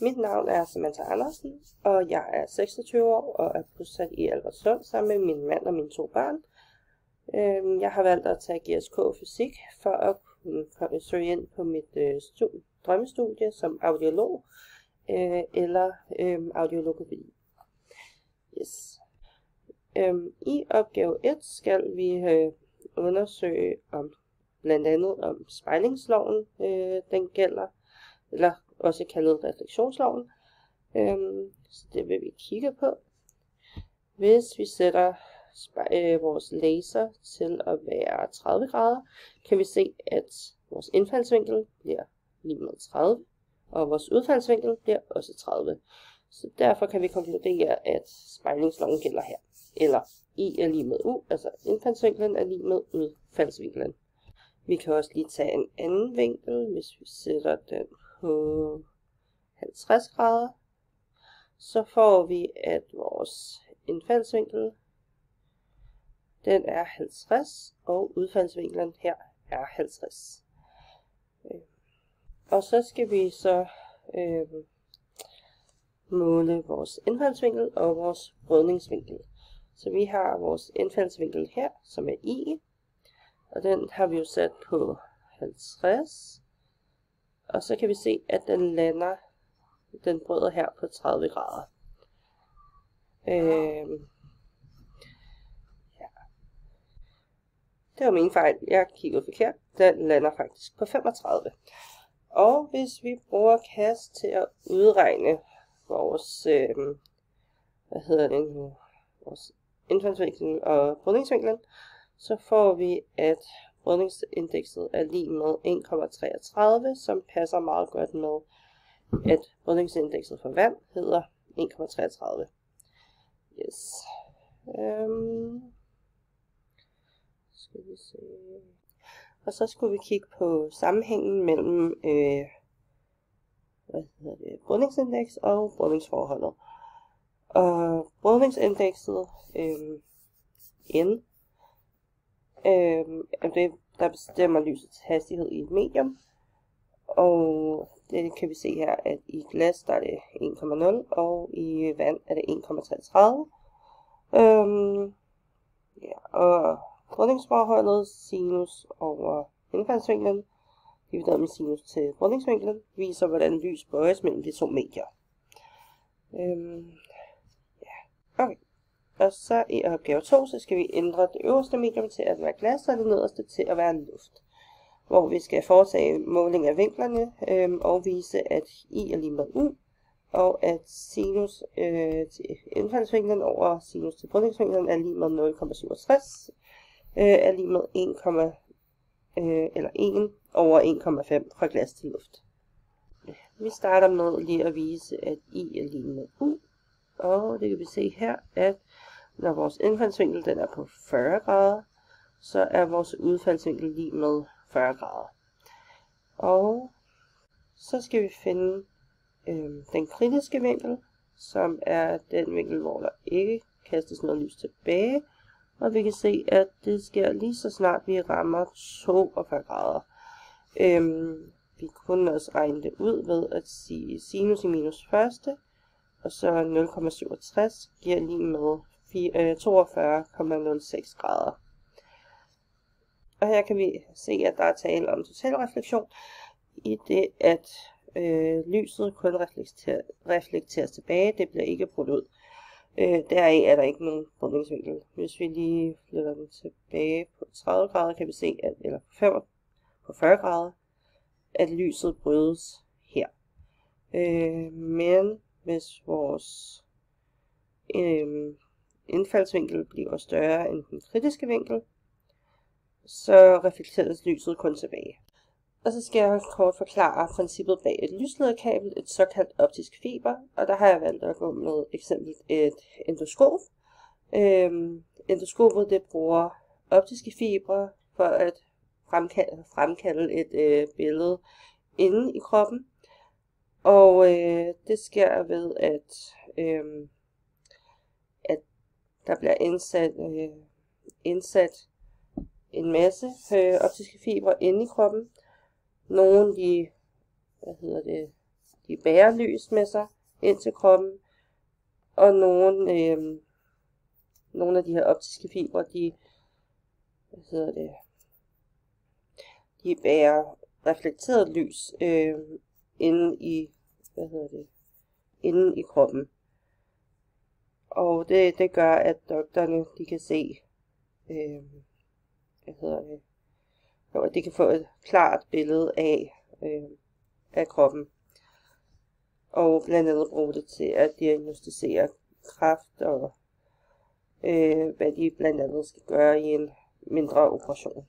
Mit navn er Samantha Andersen, og jeg er 26 år og er bosat i Albertslund sammen med min mand og mine 2 børn. Jeg har valgt at tage GSK Fysik for at kunne søge ind på mit drømmestudie som audiolog eller audiologi. Yes. I opgave 1 skal vi undersøge blandt andet om spejlingsloven den gælder, eller også kaldet refleksionsloven. Så det vil vi kigge på. Hvis vi sætter vores laser til at være 30 grader, kan vi se, at vores indfaldsvinkel bliver lige med 30, og vores udfaldsvinkel bliver også 30. Så derfor kan vi konkludere, at spejlingsloven gælder her. Eller I er lige med U, altså indfaldsvinklen er lige med udfaldsvinklen. Vi kan også lige tage en anden vinkel, hvis vi sætter den på 50 grader. Så får vi, at vores indfaldsvinkel den er 50, og udfaldsvinklen her er 50. Og så skal vi så måle vores indfaldsvinkel og vores brydningsvinkel. Så vi har vores indfaldsvinkel her, som er I, og den har vi jo sat på 50. Og så kan vi se, at den bryder her på 30 grader. Ja. Det var min fejl. Jeg kiggede forkert. Den lander faktisk på 35. Og hvis vi bruger CAS til at udregne vores, vores indfaldsvinkel og brydningsvinklen, så får vi, at brydningsindekset er lige med 1,33, som passer meget godt med, at brydningsindekset for vand hedder 1,33. Yes. Skal vi se. Og så skulle vi kigge på sammenhængen mellem brydningsindeks og brydningsforholdet. Og brydningsindekset N det der bestemmer lysets hastighed i et medium. Og det kan vi se her, at i glas der er det 1,0, og i vand er det 1,33. Ja, og brydningsforholdet sinus over indfaldsvinklen, divideret med sinus til brydningsvinklen, viser, hvordan lys bøjes mellem de 2 medier. Ja, okay. Og så i opgave 2, så skal vi ændre det øverste medium til at være glas, og det nederste til at være luft. Hvor vi skal foretage måling af vinklerne, og vise, at I er lige med U, og at sinus til indfaldsvinklen over sinus til brydningsvinklen er lige med 0,67, er lige med 1 over 1,5 fra glas til luft. Vi starter med lige at vise, at I er lige med U, og det kan vi se her, at når vores indfaldsvinkel den er på 40 grader, så er vores udfaldsvinkel lige med 40 grader. Og så skal vi finde den kritiske vinkel, som er den vinkel, hvor der ikke kastes noget lys tilbage. Og vi kan se, at det sker lige så snart vi rammer 42 grader. Vi kunne også regne det ud ved at sige sinus i minus første, og så 0,67 giver lige med 42,06 grader. Og her kan vi se, at der er tale om totalreflektion, i det at lyset kun reflekteres tilbage, det bliver ikke brudt ud. Deraf er der ikke nogen brydningsvinkel. Hvis vi lige flytter den tilbage på 30 grader, kan vi se, at, eller på 40 grader, at lyset brydes her. Men hvis vores indfaldsvinkel bliver større end den kritiske vinkel, så reflekteres lyset kun tilbage. Og så skal jeg kort forklare princippet bag et lyslederkabel, et såkaldt optisk fiber, og der har jeg valgt at gå med eksempel et endoskop. Endoskopet det bruger optiske fibre for at fremkalde et billede inde i kroppen, og det sker ved at der bliver indsat en masse de bærer lys med sig ind til kroppen, og nogle af de her optiske fibre, de bærer reflekteret lys inde i kroppen. Og det gør, at doktorerne de kan se, at de kan få et klart billede af kroppen. Og blandt andet bruge det til at diagnostisere kræft, og hvad de blandt andet skal gøre i en mindre operation.